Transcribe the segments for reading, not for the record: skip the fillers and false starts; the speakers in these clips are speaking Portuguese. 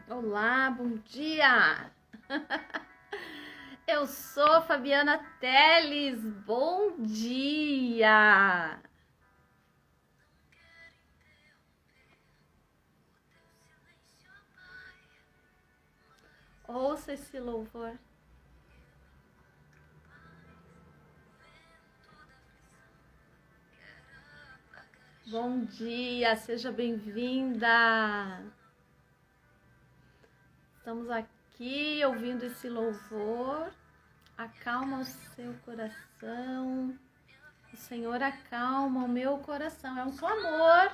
Olá, bom dia! Eu sou Fabiana Teles, bom dia! Ouça esse louvor. Bom dia, seja bem-vinda! Estamos aqui ouvindo esse louvor. Acalma o seu coração. O Senhor acalma o meu coração. É um clamor.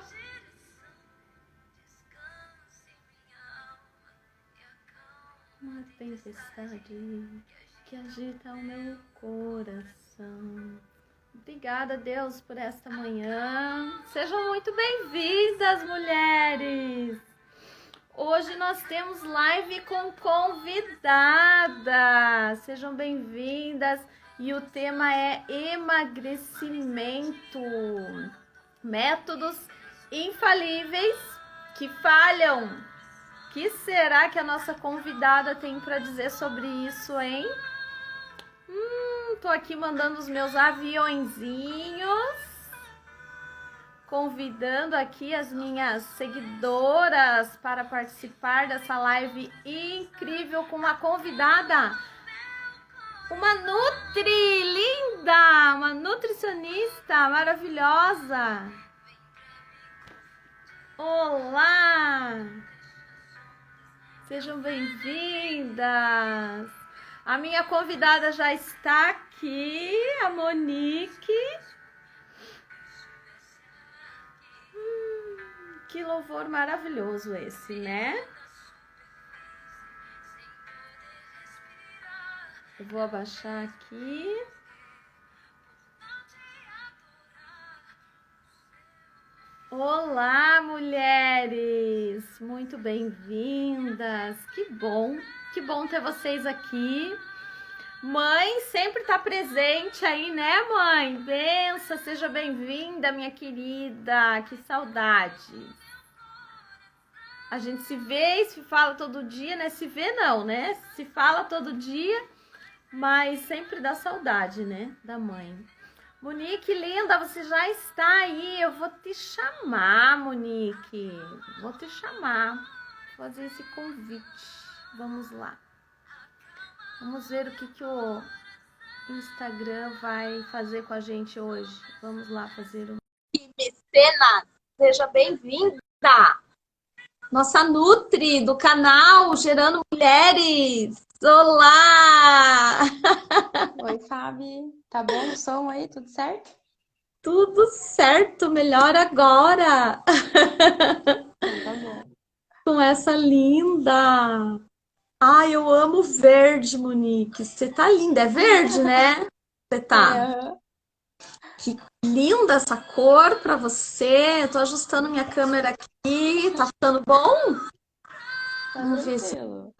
Uma tempestade que agita o meu coração. Obrigada, Deus, por esta manhã. Sejam muito bem-vindas, mulheres! Hoje nós temos live com convidada. Sejam bem-vindas. E o tema é emagrecimento. Métodos infalíveis que falham. O que será que a nossa convidada tem para dizer sobre isso, hein? Tô aqui mandando os meus aviõezinhos, convidando aqui as minhas seguidoras para participar dessa live incrível com uma convidada, uma nutri linda, uma nutricionista maravilhosa. Olá! Sejam bem-vindas! A minha convidada já está aqui, a Monique. Que louvor maravilhoso esse, né? Eu vou abaixar aqui. Olá, mulheres! Muito bem-vindas! Que bom ter vocês aqui. Mãe sempre está presente aí, né, mãe? Benção, seja bem-vinda, minha querida. Que saudade. A gente se vê e se fala todo dia, né? Se vê não, né? Se fala todo dia, mas sempre dá saudade, né, da mãe. Monique, linda, você já está aí. Eu vou te chamar, Monique. Vou te chamar. Vou fazer esse convite. Vamos lá. Vamos ver o que o Instagram vai fazer com a gente hoje. Vamos lá fazer um... Mecenas, seja bem-vinda. Nossa Nutri do canal Gerando Mulheres. Olá! Oi, Fabi. Tá bom o som aí? Tudo certo? Tudo certo, melhor agora. Então tá bom. Com essa linda. Ai, eu amo verde, Monique. Você tá linda. É verde, né? Você tá. Aham. Que linda essa cor pra você. Eu tô ajustando minha câmera aqui. Tá ficando bom? Tá Vamos ver se... tranquilo.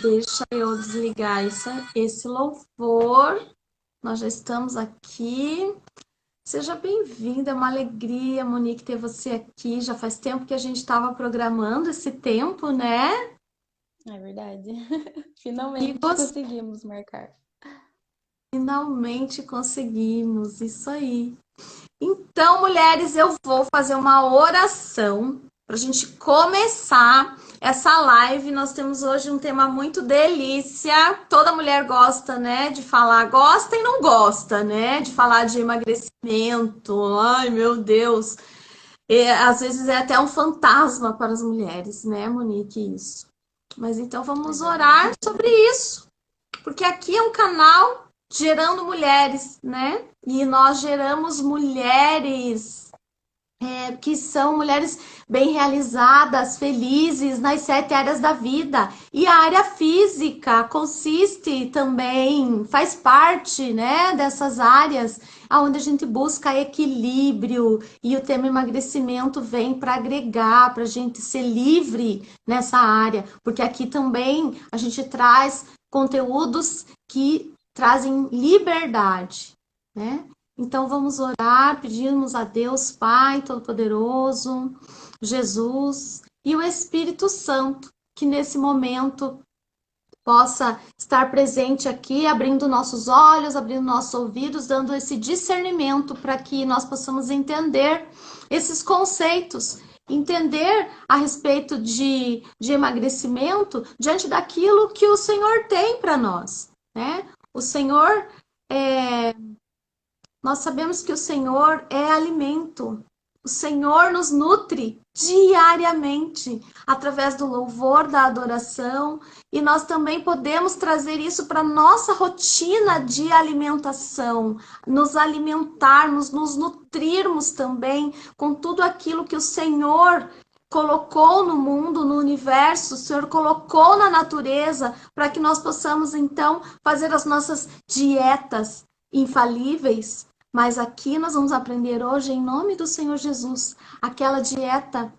Deixa eu desligar esse louvor. Nós já estamos aqui. Seja bem-vinda, é uma alegria, Monique, ter você aqui. Já faz tempo que a gente estava programando esse tempo, né? É verdade. E Finalmente conseguimos marcar. finalmente conseguimos, isso aí. Então, mulheres, eu vou fazer uma oração para a gente começar essa live. Nós temos hoje um tema muito delícia. Toda mulher gosta, né, de falar, gosta e não gosta, né, de falar de emagrecimento. Ai, meu Deus. Às vezes é até um fantasma para as mulheres, né, Monique, isso. Mas então É vamos verdade. orar sobre isso, porque aqui é um canal gerando mulheres, né? E nós geramos mulheres que são mulheres bem realizadas, felizes nas 7 áreas da vida. E a área física consiste também, faz parte, né, dessas áreas, onde a gente busca equilíbrio e o tema emagrecimento vem para agregar, para a gente ser livre nessa área, porque aqui também a gente traz conteúdos que trazem liberdade, né? Então vamos orar, pedimos a Deus Pai Todo-Poderoso, Jesus e o Espírito Santo, que nesse momento possa estar presente aqui, abrindo nossos olhos, abrindo nossos ouvidos, dando esse discernimento para que nós possamos entender esses conceitos, entender a respeito de emagrecimento diante daquilo que o Senhor tem para nós, né? O Senhor é, nós sabemos que o Senhor é alimento. O Senhor nos nutre diariamente através do louvor, da adoração, e nós também podemos trazer isso para nossa rotina de alimentação, nos alimentarmos, nos nutrirmos também com tudo aquilo que o Senhor colocou no mundo, no universo, o Senhor colocou na natureza, para que nós possamos então fazer as nossas dietas infalíveis. Mas aqui nós vamos aprender hoje, em nome do Senhor Jesus, aquela dieta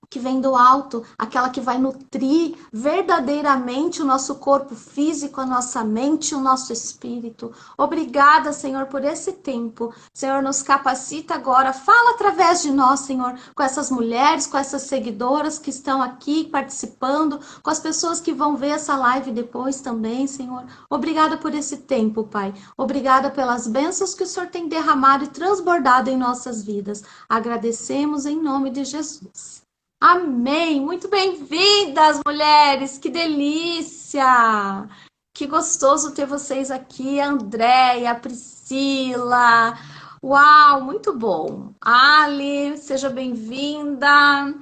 que vem do alto, aquela que vai nutrir verdadeiramente o nosso corpo físico, a nossa mente, o nosso espírito. Obrigada, Senhor, por esse tempo. Senhor, nos capacita agora, fala através de nós, Senhor, com essas mulheres, com essas seguidoras que estão aqui participando, com as pessoas que vão ver essa live depois também, Senhor. Obrigada por esse tempo, Pai. Obrigada pelas bênçãos que o Senhor tem derramado e transbordado em nossas vidas. Agradecemos em nome de Jesus. Amém! Muito bem-vindas, mulheres! Que delícia! Que gostoso ter vocês aqui, Andréia, Priscila. Uau, muito bom. Ali, seja bem-vinda.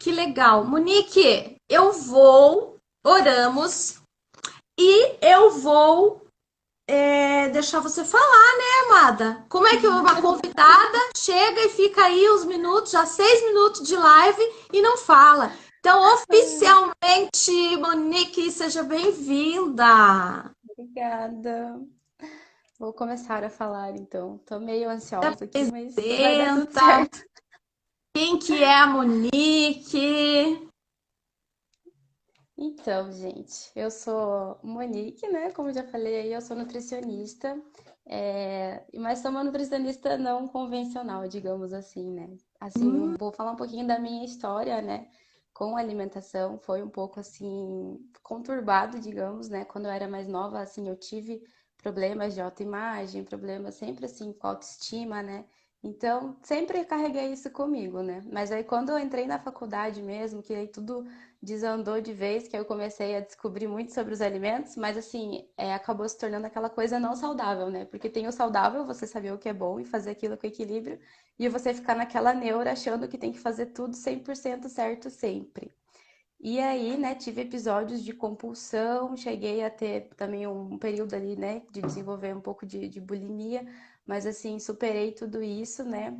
Que legal. Monique, oramos e eu vou deixar você falar, né, amada? Como é que uma convidada chega e fica aí uns minutos, já 6 minutos de live e não fala? Então, oficialmente, Monique, seja bem-vinda. Obrigada. Vou começar a falar, então. Tô meio ansiosa aqui, mas vai dar tudo Apresenta. certo. Quem que é a Monique? Então, gente, eu sou Monique, né? Como eu já falei aí, eu sou nutricionista, mas sou uma nutricionista não convencional, digamos assim, né? Assim, eu Hum, vou falar um pouquinho da minha história, né? Com alimentação, foi um pouco assim, conturbado, digamos, né? Quando eu era mais nova, assim, eu tive problemas de autoimagem, problemas sempre assim com autoestima, né? Então, sempre carreguei isso comigo, né? Mas aí quando eu entrei na faculdade mesmo, que aí tudo desandou de vez, que aí eu comecei a descobrir muito sobre os alimentos, mas assim, acabou se tornando aquela coisa não saudável, né? Porque tem o saudável, você saber o que é bom e fazer aquilo com equilíbrio, e você ficar naquela neura achando que tem que fazer tudo 100% certo sempre. E aí, né, tive episódios de compulsão, cheguei a ter também um período ali, né, de desenvolver um pouco de bulimia, mas assim, superei tudo isso, né?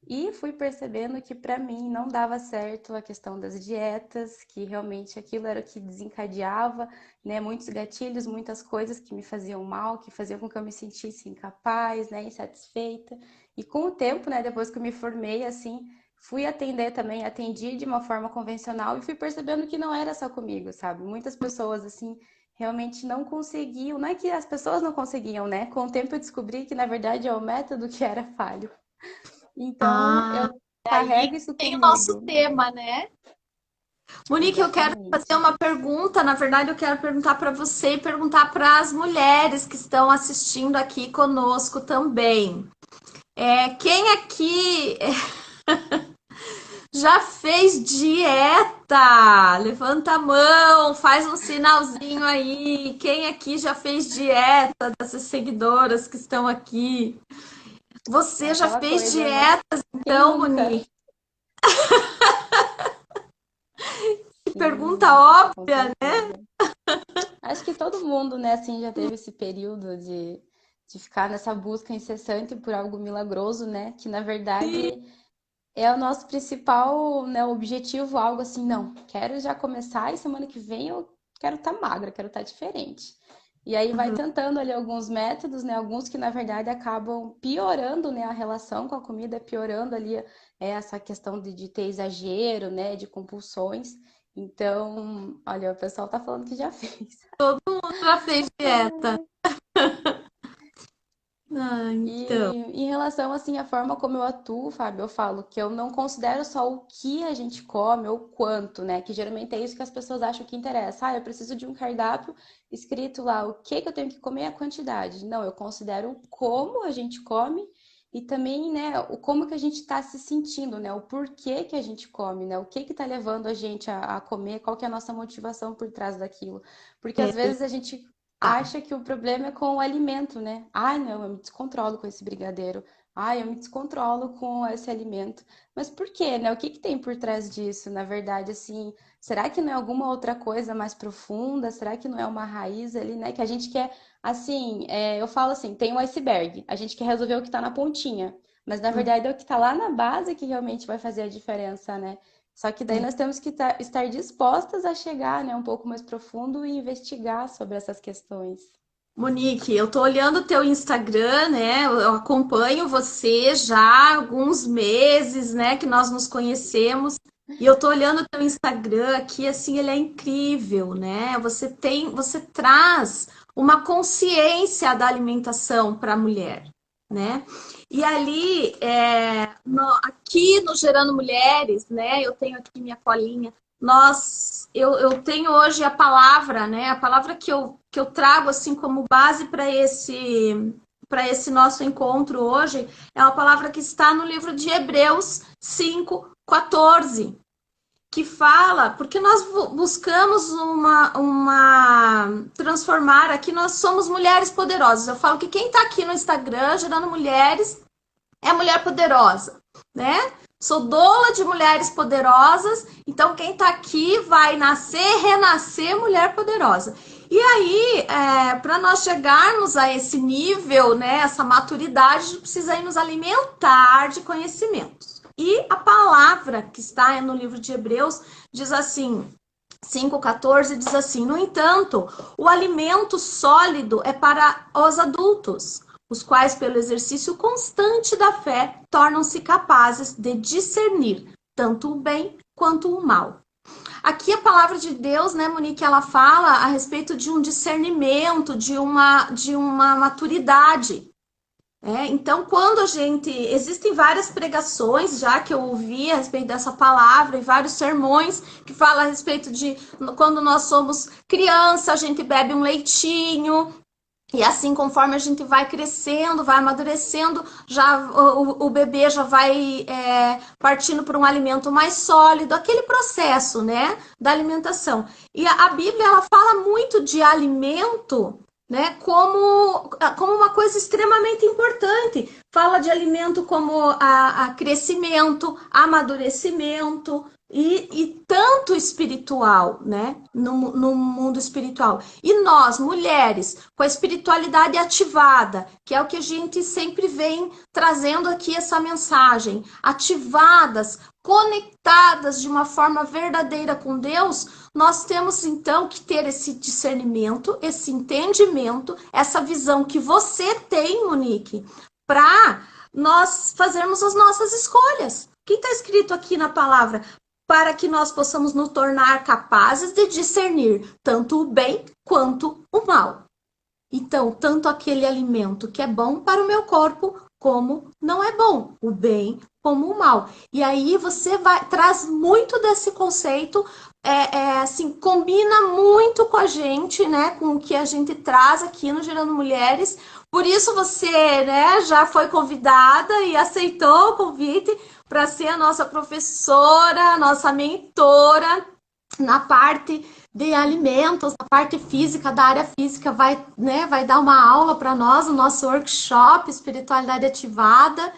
E fui percebendo que para mim não dava certo a questão das dietas, que realmente aquilo era o que desencadeava, né, muitos gatilhos, muitas coisas que me faziam mal, que faziam com que eu me sentisse incapaz, né, insatisfeita. E com o tempo, né, depois que eu me formei, assim, fui atender também, atendi de uma forma convencional e fui percebendo que não era só comigo, sabe? Muitas pessoas, assim, realmente não conseguiam, não é que as pessoas não conseguiam, né? Com o tempo eu descobri que, na verdade, é o método que era falho. Então, ah, eu aí carrego isso tem o nosso comigo. tema, né? Monique, eu quero fazer Exatamente. uma pergunta. Na verdade, eu quero perguntar para você e perguntar para as mulheres que estão assistindo aqui conosco também. Quem aqui já fez dieta? Levanta a mão, faz um sinalzinho aí. Quem aqui já fez dieta dessas seguidoras que estão aqui? É Você já aquela fez coisa, né? dietas, Quem então, nunca? Monique? Que pergunta Sim, com óbvia, né? certeza. Acho que todo mundo, né, assim, já teve esse período de ficar nessa busca incessante por algo milagroso, né? Que na verdade é o nosso principal, né, objetivo, algo assim, não, quero já começar e semana que vem eu quero estar magra, quero estar diferente. E aí vai tentando ali alguns métodos, né, alguns que na verdade acabam piorando, né, a relação com a comida, piorando ali essa questão de ter exagero, né, de compulsões. Então, olha, o pessoal tá falando que já fez. Já fez dieta. Ah, E então. em relação, assim, à forma como eu atuo, Fábio, eu falo que eu não considero só o que a gente come ou quanto, né? Que geralmente é isso que as pessoas acham que interessa. Ah, eu preciso de um cardápio escrito lá o que que eu tenho que comer e a quantidade. Não, eu considero o como a gente come e também, né, o como que a gente está se sentindo, né? O porquê que a gente come, né? O que que tá levando a gente a comer, qual que é a nossa motivação por trás daquilo. Porque às vezes a gente acha que o problema é com o alimento, né? Ai, não, eu me descontrolo com esse brigadeiro. Ai, eu me descontrolo com esse alimento. Mas por quê, né? O que que tem por trás disso? Na verdade, assim, será que não é alguma outra coisa mais profunda? Será que não é uma raiz ali, né? Que a gente quer, assim, eu falo assim, tem um iceberg. A gente quer resolver o que tá na pontinha. Mas na verdade é o que tá lá na base que realmente vai fazer a diferença, né? Só que daí É. nós temos que estar dispostas a chegar, né, um pouco mais profundo e investigar sobre essas questões. Monique, eu tô olhando o teu Instagram, né? Eu acompanho você já há alguns meses, né, que nós nos conhecemos. E eu tô olhando o teu Instagram aqui, assim, ele é incrível, né? Você traz uma consciência da alimentação para a mulher, né? E ali, aqui no Gerando Mulheres, né? Eu tenho aqui minha colinha. Eu tenho hoje a palavra, né? A palavra que eu trago assim como base para esse nosso encontro hoje é uma palavra que está no livro de Hebreus 5:14, que fala, porque nós buscamos uma transformar aqui, nós somos mulheres poderosas. Eu falo que quem está aqui no Instagram, Gerando Mulheres, é mulher poderosa, né? Sou doula de mulheres poderosas, então quem tá aqui vai nascer, renascer mulher poderosa. E aí, para nós chegarmos a esse nível, né, essa maturidade, a gente precisa ir nos alimentar de conhecimentos. E a palavra que está no livro de Hebreus diz assim, 5:14 diz assim: no entanto, o alimento sólido é para os adultos, os quais, pelo exercício constante da fé, tornam-se capazes de discernir tanto o bem quanto o mal. Aqui a palavra de Deus, né, Monique, ela fala a respeito de um discernimento, de uma maturidade. Então, quando a gente. Existem várias pregações já que eu ouvi a respeito dessa palavra e vários sermões que falam a respeito de quando nós somos criança, a gente bebe um leitinho, e assim, conforme a gente vai crescendo, vai amadurecendo, já o bebê já vai partindo para um alimento mais sólido, aquele processo, né, da alimentação. E a Bíblia ela fala muito de alimento, né, como uma coisa extremamente importante. Fala de alimento como a crescimento, amadurecimento, e tanto espiritual, né? No mundo espiritual. E nós, mulheres, com a espiritualidade ativada, que é o que a gente sempre vem trazendo aqui essa mensagem, ativadas, conectadas de uma forma verdadeira com Deus, nós temos então que ter esse discernimento, esse entendimento, essa visão que você tem, Monique, para nós fazermos as nossas escolhas. O que está escrito aqui na palavra? Para que nós possamos nos tornar capazes de discernir tanto o bem quanto o mal. Então, tanto aquele alimento que é bom para o meu corpo, como não é bom, o bem como o mal. E aí você traz muito desse conceito, assim, combina muito com a gente, né, com o que a gente traz aqui no Gerando Mulheres. Por isso você, né, já foi convidada e aceitou o convite para ser a nossa professora, nossa mentora na parte de alimentos, na parte física, da área física, vai, né, vai dar uma aula para nós, o nosso workshop Espiritualidade Ativada.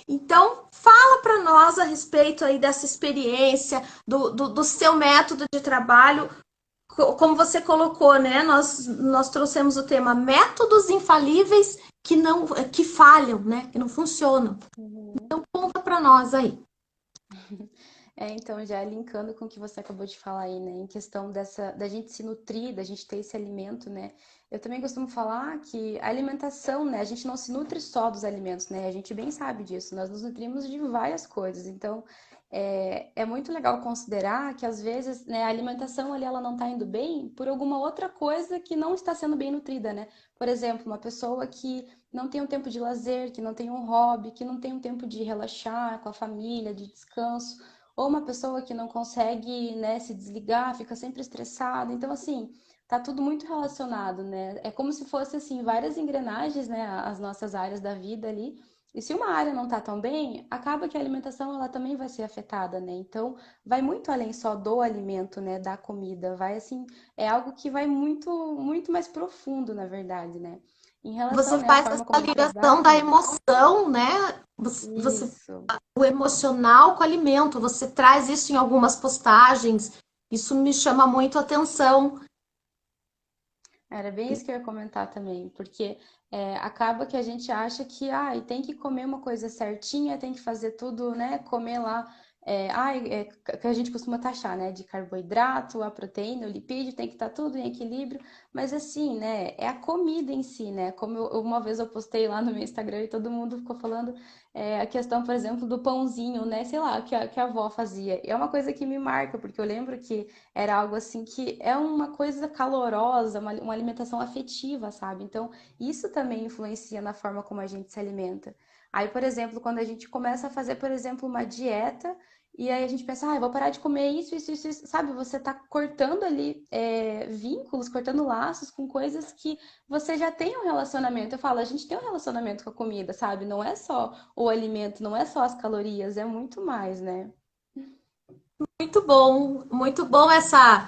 Então, fala para nós a respeito aí dessa experiência, do seu método de trabalho, como você colocou, né? Nós trouxemos o tema métodos infalíveis que falham, né? Que não funcionam. Uhum. Conta para nós aí. Então, já linkando com o que você acabou de falar aí, né, em questão da gente se nutrir, da gente ter esse alimento, né, eu também costumo falar que a alimentação, né, a gente não se nutre só dos alimentos, né, a gente bem sabe disso, nós nos nutrimos de várias coisas, então, é muito legal considerar que às vezes, né, a alimentação ali ela não está indo bem por alguma outra coisa que não está sendo bem nutrida, né? Por exemplo, uma pessoa que não tem um tempo de lazer, que não tem um hobby, que não tem um tempo de relaxar com a família, de descanso, ou uma pessoa que não consegue, né, se desligar, fica sempre estressada. Então, assim, tá tudo muito relacionado, né? É como se fosse assim várias engrenagens, né, as nossas áreas da vida ali. E se uma área não tá tão bem, acaba que a alimentação ela também vai ser afetada, né? Então, vai muito além só do alimento, né, da comida, vai assim, é algo que vai muito mais profundo, na verdade, né? Em relação, Você né, à faz forma essa como eu ligação da trabalho, emoção, né? Você isso. o emocional com o alimento. Você traz isso em algumas postagens. Isso me chama muito a atenção. Era bem isso que eu ia comentar também, porque acaba que a gente acha que tem que comer uma coisa certinha, tem que fazer tudo, né? Comer lá, que a gente costuma taxar, né? De carboidrato, a proteína, o lipídio, tem que estar tudo em equilíbrio, mas assim, né? É a comida em si, né? Como uma vez eu postei lá no meu Instagram e todo mundo ficou falando a questão, por exemplo, do pãozinho, né? Sei lá, que a avó fazia. E é uma coisa que me marca, porque eu lembro que era algo assim que é uma coisa calorosa, uma alimentação afetiva, sabe? Então, isso também influencia na forma como a gente se alimenta. Aí, por exemplo, quando a gente começa a fazer, por exemplo, uma dieta, e aí a gente pensa, eu vou parar de comer isso, sabe? Você tá cortando ali vínculos, cortando laços com coisas que você já tem um relacionamento. Eu falo, a gente tem um relacionamento com a comida, sabe? Não é só o alimento, não é só as calorias, é muito mais, né? Muito bom essa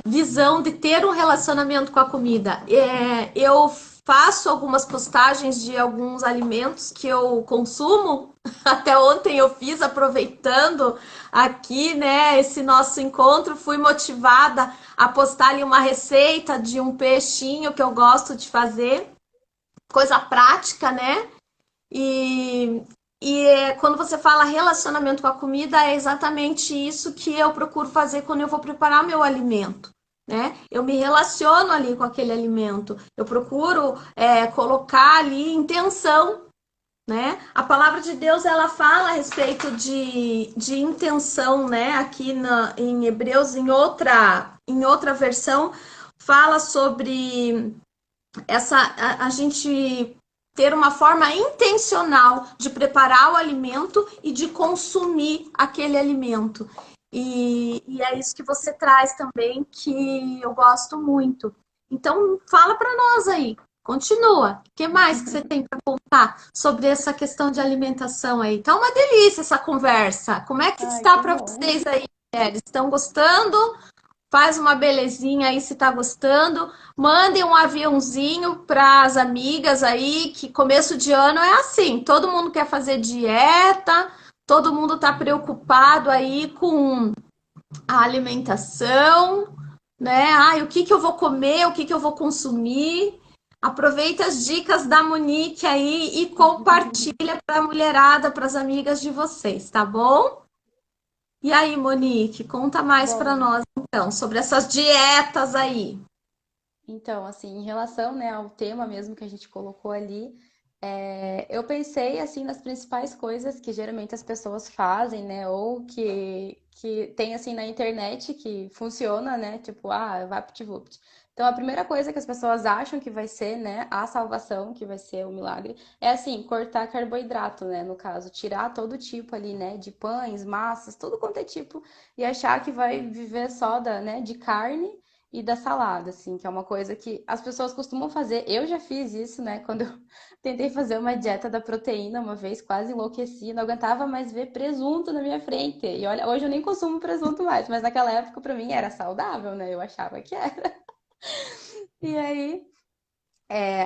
visão de ter um relacionamento com a comida. Eu faço algumas postagens de alguns alimentos que eu consumo. Até ontem eu fiz, aproveitando aqui, né, esse nosso encontro, fui motivada a postar ali uma receita de um peixinho que eu gosto de fazer, coisa prática, né? E, quando você fala relacionamento com a comida, é exatamente isso que eu procuro fazer quando eu vou preparar meu alimento. Né? Eu me relaciono ali com aquele alimento, eu procuro colocar ali intenção, né? A palavra de Deus ela fala a respeito de intenção, né? Aqui em Hebreus, em outra versão, fala sobre a gente ter uma forma intencional de preparar o alimento e de consumir aquele alimento. E é isso que você traz também, que eu gosto muito. Então, fala para nós aí, continua. O que mais que você tem para contar sobre essa questão de alimentação aí? Tá uma delícia essa conversa. Como é que Ai, está que para bom. vocês aí, mulheres? Estão gostando? Faz uma belezinha aí se tá gostando. Mandem um aviãozinho para as amigas aí, que começo de ano é assim, todo mundo quer fazer dieta, todo mundo tá preocupado aí com a alimentação, né? Ai, o que que eu vou comer, o que que eu vou consumir? Aproveita as dicas da Monique aí e compartilha para a mulherada, para as amigas de vocês, tá bom? E aí, Monique, conta mais para Bom, nós então sobre essas dietas aí. então, assim, em relação, né, ao tema mesmo que a gente colocou ali, eu pensei, assim, nas principais coisas que geralmente as pessoas fazem, né, ou que tem, assim, na internet que funciona, né, tipo, VaptVupt. Então, a primeira coisa que as pessoas acham que vai ser, né, a salvação, que vai ser o milagre, é, assim, cortar carboidrato, né, no caso, tirar todo tipo ali, né, de pães, massas, tudo quanto é tipo, e achar que vai viver só né, de carne e da salada, assim, que é uma coisa que as pessoas costumam fazer. Eu já fiz isso, né? Quando eu tentei fazer uma dieta da proteína uma vez, quase enlouqueci, não aguentava mais ver presunto na minha frente. E olha, hoje eu nem consumo presunto mais, mas naquela época pra mim era saudável, né? Eu achava que era. E aí,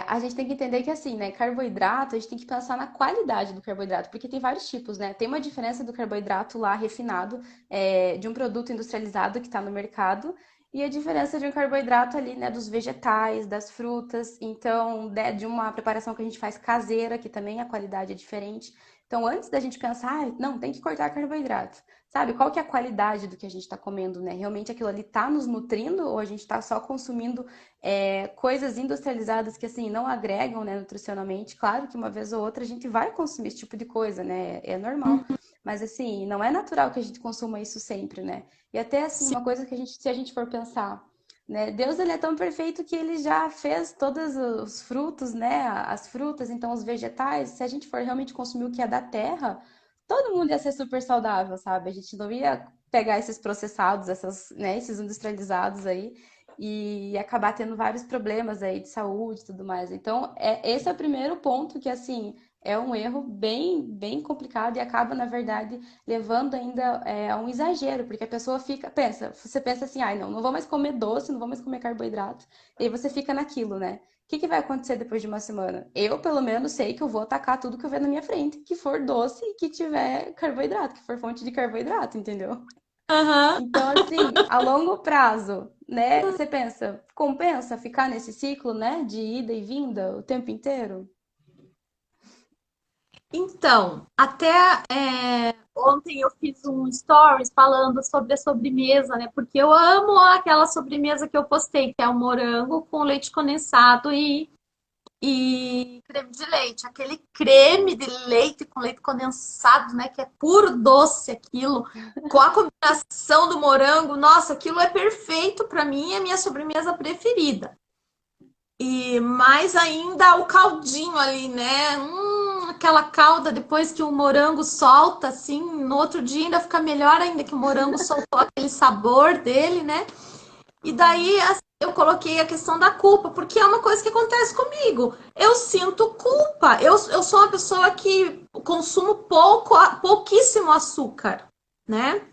a gente tem que entender que assim, né, carboidrato, a gente tem que pensar na qualidade do carboidrato, porque tem vários tipos, né? Tem uma diferença do carboidrato lá refinado, de um produto industrializado que está no mercado, e a diferença de um carboidrato ali, né, dos vegetais, das frutas, então, de uma preparação que a gente faz caseira, que também a qualidade é diferente. Então, antes da gente pensar, não, tem que cortar carboidrato. Sabe, qual que é a qualidade do que a gente está comendo, né? Realmente aquilo ali está nos nutrindo ou a gente está só consumindo coisas industrializadas que assim não agregam, né, nutricionalmente? Claro que uma vez ou outra a gente vai consumir esse tipo de coisa, né? É normal. Mas assim, não é natural que a gente consuma isso sempre, né? E até assim, Sim. uma coisa que se a gente for pensar, né? Deus, ele é tão perfeito que ele já fez todos os frutos, né? As frutas, então os vegetais, se a gente for realmente consumir o que é da terra, todo mundo ia ser super saudável, sabe? A gente não ia pegar esses processados, essas, né, esses industrializados aí e acabar tendo vários problemas aí de saúde e tudo mais. Então, esse é o primeiro ponto que, assim, é um erro bem complicado e acaba, na verdade, levando ainda a um exagero, porque a pessoa você pensa assim, ai, não vou mais comer doce, não vou mais comer carboidrato, e aí você fica naquilo, né? O que vai acontecer depois de uma semana? Eu, pelo menos, sei que eu vou atacar tudo que eu ver na minha frente, que for doce e que tiver carboidrato, que for fonte de carboidrato, entendeu? Aham. Então, assim, a longo prazo, né? Você pensa, compensa ficar nesse ciclo, né? De ida e vinda o tempo inteiro? Então, até ontem eu fiz um stories falando sobre a sobremesa, né? Porque eu amo aquela sobremesa que eu postei, que é o morango com leite condensado e creme de leite. Aquele creme de leite com leite condensado, né? Que é puro doce aquilo. Com a combinação do morango, nossa, aquilo é perfeito para mim, é a minha sobremesa preferida. E mais ainda o caldinho ali, né? Aquela calda depois que o morango solta, assim, no outro dia ainda fica melhor ainda que o morango soltou aquele sabor dele, né? E daí Uhum. assim, eu coloquei a questão da culpa, porque é uma coisa que acontece comigo. Eu sinto culpa. Eu sou uma pessoa que consumo pouquíssimo açúcar, né?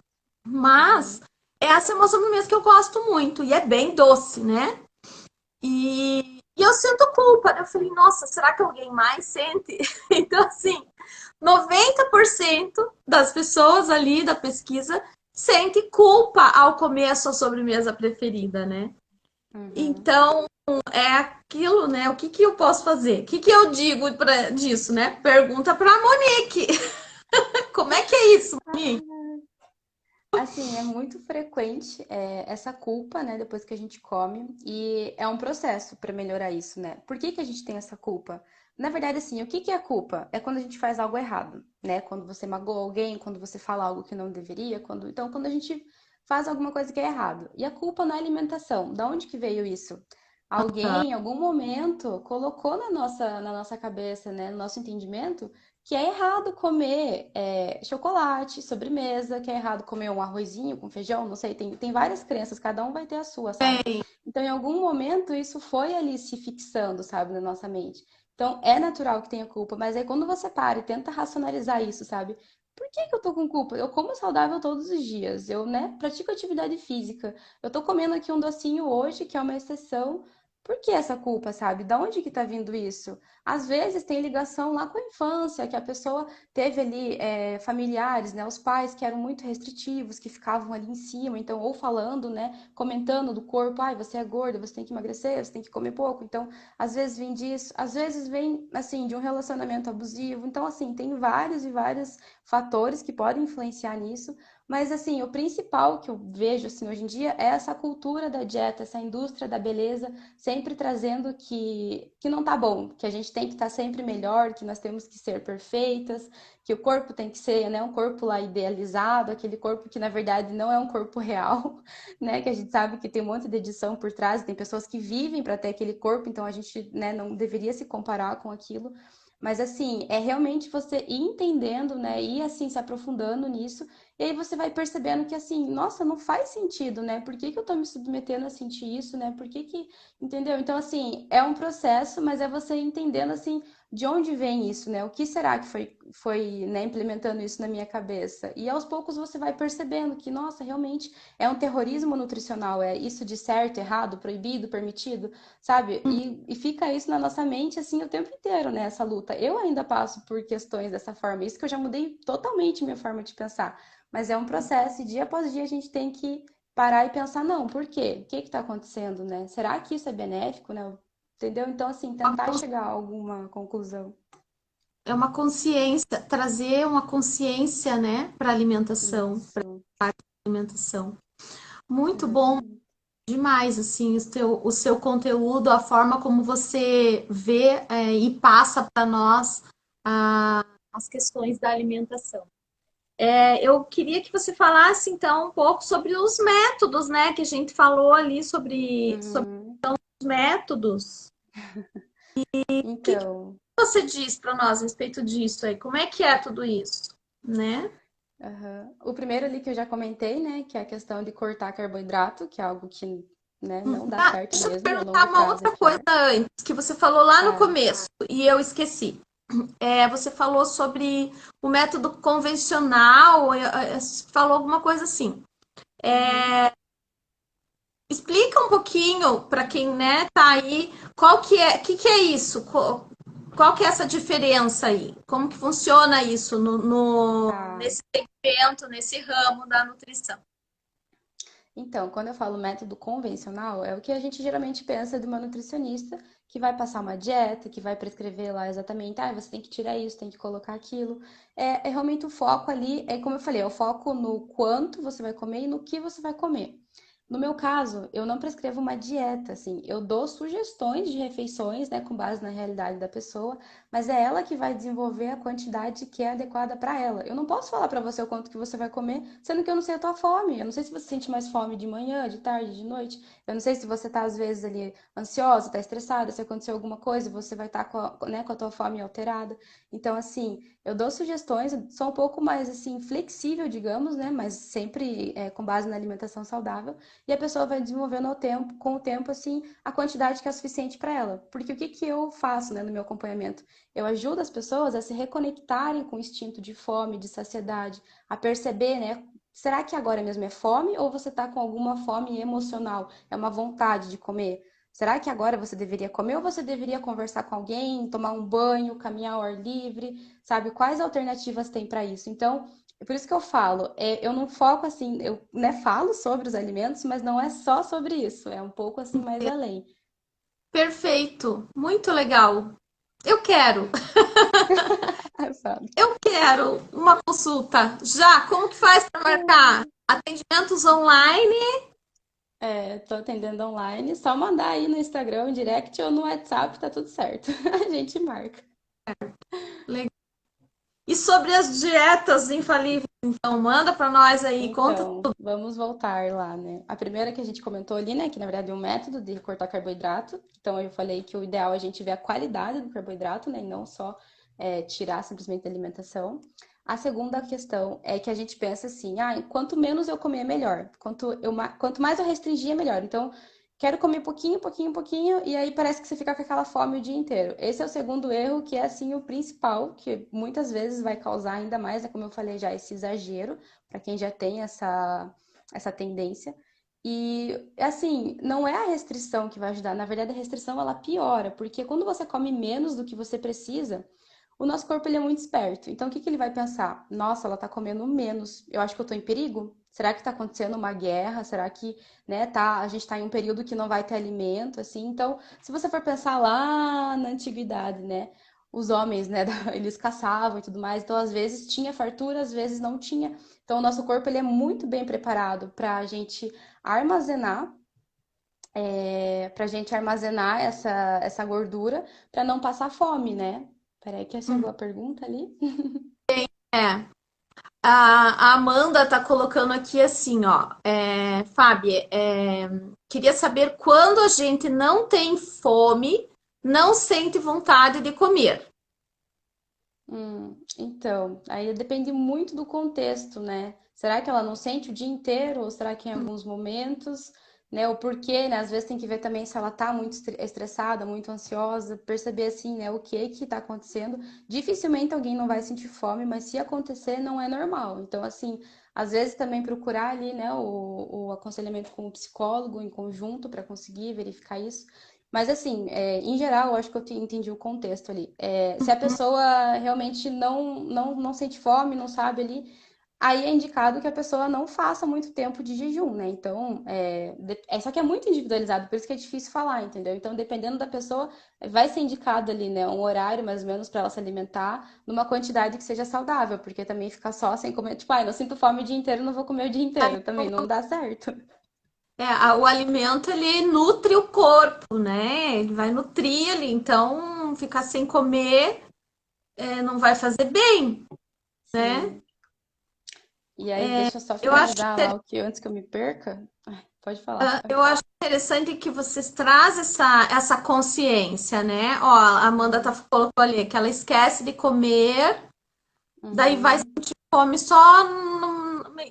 Mas Uhum. essa é uma sobremesa que eu gosto muito e é bem doce, né? E eu sinto culpa. Eu falei, nossa, será que alguém mais sente? Então, assim, 90% das pessoas ali da pesquisa sente culpa ao comer a sua sobremesa preferida, né? Uhum. Então, é aquilo, né? O que que eu posso fazer? O que que eu digo disso, né? Pergunta para Monique. Como é que é isso, Monique? Assim, é muito frequente essa culpa, né, depois que a gente come, e é um processo para melhorar isso, né? Por que que a gente tem essa culpa? Na verdade, assim, o que que é a culpa? É quando a gente faz algo errado, né? Quando você magoa alguém, quando você fala algo que não deveria, então quando a gente faz alguma coisa que é errado. E a culpa na alimentação, da onde que veio isso? Alguém, em algum momento, colocou na nossa cabeça, né, no nosso entendimento, que é errado comer chocolate, sobremesa, que é errado comer um arrozinho com feijão, não sei, tem várias crenças, cada um vai ter a sua, sabe? Então, em algum momento, isso foi ali se fixando, sabe, na nossa mente. Então, é natural que tenha culpa, mas aí quando você para e tenta racionalizar isso, sabe? Por que que eu tô com culpa? Eu como saudável todos os dias, eu, né, pratico atividade física. Eu tô comendo aqui um docinho hoje, que é uma exceção. Por que essa culpa, sabe? Da onde que tá vindo isso? Às vezes tem ligação lá com a infância, que a pessoa teve ali familiares, né? Os pais que eram muito restritivos, que ficavam ali em cima, então, ou falando, né? Comentando do corpo, ai, você é gorda, você tem que emagrecer, você tem que comer pouco. Então, às vezes vem disso, às vezes vem, assim, de um relacionamento abusivo. Então, assim, tem vários e vários fatores que podem influenciar nisso. Mas, assim, o principal que eu vejo, assim, hoje em dia é essa cultura da dieta, essa indústria da beleza sempre trazendo que não tá bom, que a gente tem que estar sempre melhor, que nós temos que ser perfeitas, que o corpo tem que ser, né, um corpo lá idealizado, aquele corpo que na verdade não é um corpo real, né, que a gente sabe que tem um monte de edição por trás, tem pessoas que vivem para ter aquele corpo, então a gente, né, não deveria se comparar com aquilo. Mas assim, é realmente você ir entendendo, né, e assim se aprofundando nisso, e aí você vai percebendo que assim, nossa, não faz sentido, né? Por que que eu tô me submetendo a sentir isso, né? Por que que Entendeu? Então, assim, é um processo, mas é você entendendo, assim, de onde vem isso, né? O que será que foi, né, implementando isso na minha cabeça? E aos poucos você vai percebendo que, nossa, realmente é um terrorismo nutricional, é isso de certo, errado, proibido, permitido, sabe? E fica isso na nossa mente, assim, o tempo inteiro, né? Essa luta. Eu ainda passo por questões dessa forma, isso que eu já mudei totalmente minha forma de pensar. Mas é um processo, e dia após dia a gente tem que parar e pensar, não, por quê? O que está acontecendo, né? Será que isso é benéfico, né? Entendeu? Então, assim, tentar chegar a alguma conclusão. É uma consciência, trazer uma consciência, né, para alimentação, Isso, alimentação. Muito bom exatamente. demais, assim, o seu conteúdo, a forma como você vê, e passa para nós as questões da alimentação. Eu queria que você falasse, então, um pouco sobre os métodos, né? Que a gente falou ali sobre Uhum. os métodos. O que Então, você diz para nós a respeito disso aí? Como é que é tudo isso, né? aham. O primeiro ali que eu já comentei, né, que é a questão de cortar carboidrato, que é algo que, né, não dá Ah, certo deixa eu te mesmo e a perguntar longo uma prazo é outra coisa pior. antes, que você falou lá no Tá. começo e eu esqueci. Você falou sobre o método convencional, falou alguma coisa assim. Uhum. Explica um pouquinho para quem, né, tá aí, qual que é isso? Qual que é essa diferença aí? Como que funciona isso Tá. nesse segmento, nesse ramo da nutrição? Então, quando eu falo método convencional, é o que a gente geralmente pensa de uma nutricionista que vai passar uma dieta, que vai prescrever lá exatamente, ah, você tem que tirar isso, tem que colocar aquilo. É realmente o foco ali, é como eu falei, é o foco no quanto você vai comer e no que você vai comer. No meu caso, eu não prescrevo uma dieta, assim, eu dou sugestões de refeições, né, com base na realidade da pessoa, mas é ela que vai desenvolver a quantidade que é adequada para ela. Eu não posso falar para você o quanto que você vai comer, sendo que eu não sei a tua fome. Eu não sei se você sente mais fome de manhã, de tarde, de noite. Eu não sei se você tá às vezes ali ansiosa, tá estressada, se aconteceu alguma coisa, você vai estar né, com a tua fome alterada. Então, assim, eu dou sugestões, sou um pouco mais assim flexível, digamos, né, mas sempre com base na alimentação saudável e a pessoa vai desenvolvendo ao tempo, com o tempo, assim, a quantidade que é suficiente para ela. Porque o que que eu faço, né, no meu acompanhamento? Eu ajudo as pessoas a se reconectarem com o instinto de fome, de saciedade, a perceber, né, será que agora mesmo é fome ou você está com alguma fome emocional? É uma vontade de comer? Será que agora você deveria comer ou você deveria conversar com alguém, tomar um banho, caminhar ao ar livre? Sabe? Quais alternativas tem para isso? Então, é por isso que eu falo, eu não foco assim, eu, né, falo sobre os alimentos, mas não é só sobre isso, é um pouco assim mais além. Perfeito, muito legal. Eu quero, Sabe? eu quero uma consulta. Já, como que faz para marcar? Atendimentos online? Tô atendendo online, só mandar aí no Instagram, no direct ou no WhatsApp, tá tudo certo. A gente marca. E sobre as dietas infalíveis, então, manda para nós aí, conta. Então, vamos voltar lá, né? A primeira que a gente comentou ali, né, que na verdade é um método de cortar carboidrato. Então, eu falei que o ideal é a gente ver a qualidade do carboidrato, né, e não só tirar simplesmente da alimentação. A segunda questão é que a gente pensa assim, ah, quanto menos eu comer, melhor. Quanto mais eu restringir, é melhor. Então, quero comer pouquinho, pouquinho, pouquinho, e aí parece que você fica com aquela fome o dia inteiro. Esse é o segundo erro, que é assim o principal, que muitas vezes vai causar ainda mais, né, como eu falei já, esse exagero para quem já tem essa tendência. E assim, não é a restrição que vai ajudar, na verdade a restrição ela piora, porque quando você come menos do que você precisa, o nosso corpo ele é muito esperto. Então o que que ele vai pensar? Nossa, ela tá comendo menos. Eu acho que eu tô em perigo? Será que tá acontecendo uma guerra? Será que, né, a gente tá em um período que não vai ter alimento, assim? Então, se você for pensar lá na antiguidade, né, os homens, né, eles caçavam e tudo mais, então às vezes tinha fartura, às vezes não tinha. Então, o nosso corpo ele é muito bem preparado para a gente armazenar, para a gente armazenar essa gordura para não passar fome, né? Peraí, que chegou a pergunta ali. É, a Amanda tá colocando aqui assim, ó, Fábio, queria saber quando a gente não tem fome, não sente vontade de comer. Então, aí depende muito do contexto, né? Será que ela não sente o dia inteiro, ou será que em alguns momentos, né? O porquê, né? Às vezes tem que ver também se ela tá muito estressada, muito ansiosa, perceber assim, né? O que tá acontecendo. Dificilmente alguém não vai sentir fome, mas se acontecer, não é normal. Então, assim, às vezes também procurar ali, né? O aconselhamento com o psicólogo em conjunto para conseguir verificar isso. Mas assim, em geral, eu acho que eu entendi o contexto ali. Se a pessoa realmente não sente fome, não sabe ali, aí é indicado que a pessoa não faça muito tempo de jejum, né? Então, só que é muito individualizado, por isso que é difícil falar, entendeu? Então, dependendo da pessoa, vai ser indicado ali, né, um horário mais ou menos para ela se alimentar numa quantidade que seja saudável, porque também ficar só sem comer, tipo, não sinto fome o dia inteiro, não vou comer o dia inteiro, também não dá certo. O alimento ele nutre o corpo, né? Ele vai nutrir ali, então ficar sem comer não vai fazer bem, né? Sim. E aí, deixa eu só Eu acho, finalizar lá o que antes que eu me perca. Ai, pode falar. eu acho interessante que vocês trazem essa consciência, né? Ó, a Amanda colocou ali que ela esquece de comer, daí vai Uhum. sentir fome só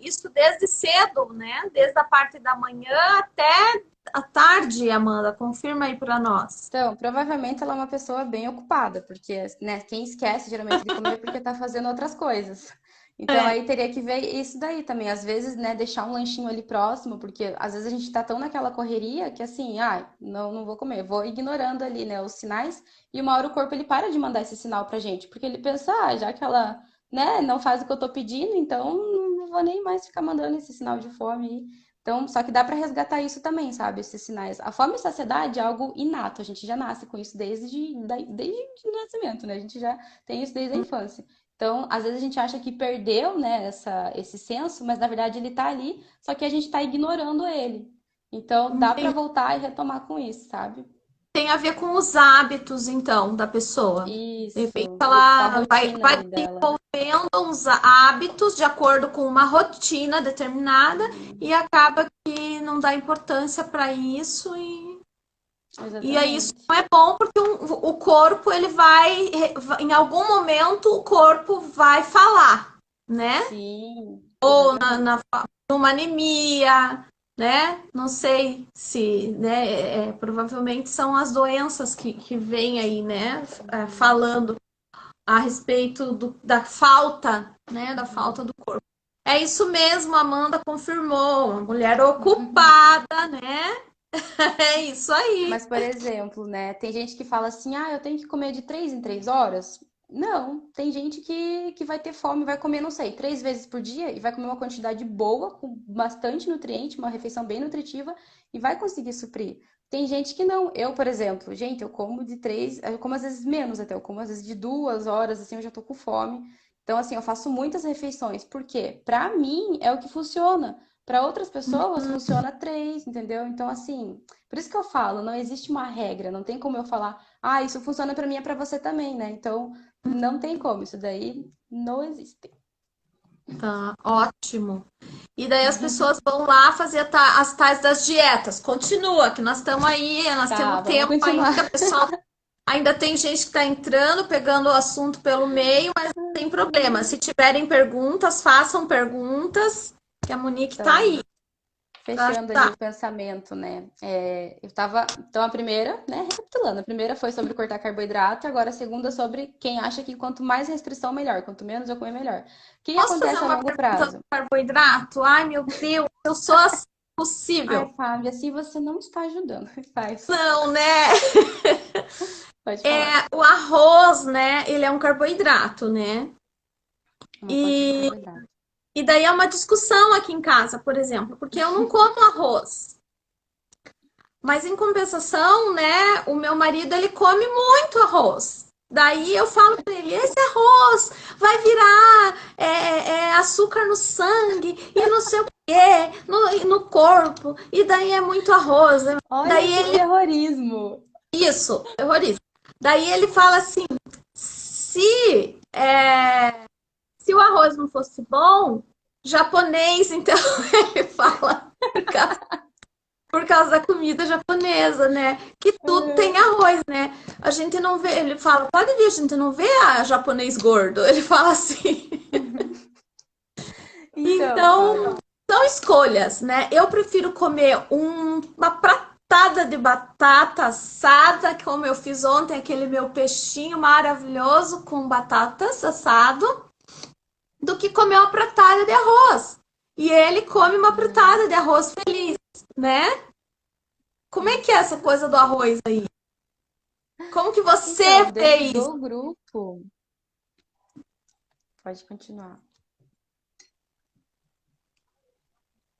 isso desde cedo, né? Desde a parte da manhã até a tarde, Amanda. Confirma aí para nós. Então, provavelmente ela é uma pessoa bem ocupada, porque, né, quem esquece geralmente de comer é porque tá fazendo outras coisas. Então, É, aí teria que ver isso daí também. Às vezes, né, deixar um lanchinho ali próximo, porque às vezes a gente tá tão naquela correria que assim, não vou comer, vou ignorando ali, né, os sinais, e uma hora o corpo ele para de mandar esse sinal pra gente, porque ele pensa, já que ela, né, não faz o que eu tô pedindo, então não vou nem mais ficar mandando esse sinal de fome aí. Então, só que dá para resgatar isso também, sabe? Esses sinais. A fome e saciedade é algo inato, a gente já nasce com isso desde o nascimento, né? A gente já tem isso desde a infância. Então, às vezes a gente acha que perdeu, né, esse senso, mas na verdade ele tá ali, só que a gente tá ignorando ele. Então, dá para voltar e retomar com isso, sabe? tem a ver com os hábitos, então, da pessoa. De repente, Isso, com a ela rotina vai ali dela. desenvolvendo uns hábitos de acordo com uma rotina determinada Uhum, e acaba que não dá importância para isso e aí isso exatamente. não é bom porque o corpo ele vai em algum momento o corpo vai falar, né? Sim, exatamente. Numa anemia, né? Não sei se, né? Provavelmente são as doenças que vêm aí, né? Uhum, Falando a respeito da falta, né? Da falta uhum. do corpo. É isso mesmo, a Amanda confirmou. Uma mulher ocupada, né? É isso aí. Mas, por exemplo, né, tem gente que fala assim, eu tenho que comer de 3 em 3 horas. Não, tem gente que vai ter fome, vai comer, não sei, 3 vezes por dia e vai comer uma quantidade boa, com bastante nutriente, uma refeição bem nutritiva e vai conseguir suprir. Tem gente que não. Eu, por exemplo, gente, eu como de 3, eu como às vezes menos até, eu como às vezes de 2 horas, assim, eu já tô com fome. Então, assim, eu faço muitas refeições. Por quê? Pra mim é o que funciona. Para outras pessoas funciona 3, entendeu? Então, assim, por isso que eu falo, não existe uma regra, não tem como eu falar, isso funciona para mim, é para você também, né? Então, não tem como, isso daí não existe. Tá, ótimo. E daí as pessoas vão lá fazer as tais das dietas. Continua, que nós estamos aí, nós Tá, temos vamos tempo continuar. ainda, pessoal. Ainda tem gente que está entrando, pegando o assunto pelo meio, mas não tem problema. Se tiverem perguntas, façam perguntas, que a Monique está aí Então, para fechando ali ajudar. o pensamento, né? Eu tava. Então, a primeira, né? Recapitulando, a primeira foi sobre cortar carboidrato, agora a segunda sobre quem acha que quanto mais restrição, melhor, quanto menos eu comer, melhor. O que Posso fazer acontece a uma longo pergunta prazo? do carboidrato? Ai, meu Deus, eu sou assim Ai, possível. Fábio, assim você não está ajudando. Faz. Não, né? Pode falar. O arroz, né? Ele é um carboidrato, né? Uma fonte de E carboidrato. E daí é uma discussão aqui em casa, por exemplo, porque eu não como arroz. Mas em compensação, né, o meu marido ele come muito arroz. Daí eu falo para ele, esse arroz vai virar açúcar no sangue e não sei o quê, no corpo. E daí é muito arroz. Né? Olha Daí que ele, terrorismo. isso, terrorista. Daí ele fala assim, se, se o arroz não fosse bom, japonês, então ele fala por causa da comida japonesa, né? Que tudo tem Uhum. arroz, né? A gente não vê, ele fala, pode ver, a gente não vê a japonês gordo. Ele fala assim. Então, Então, Fábio. são escolhas, né? Eu prefiro comer uma pratada de batata assada, como eu fiz ontem, aquele meu peixinho maravilhoso com batatas assado, do que comer uma pratada de arroz. E ele come uma Uhum. pratada de arroz feliz, né? Como é que é essa coisa do arroz aí? Como que você Então, dentro fez? do grupo, pode continuar.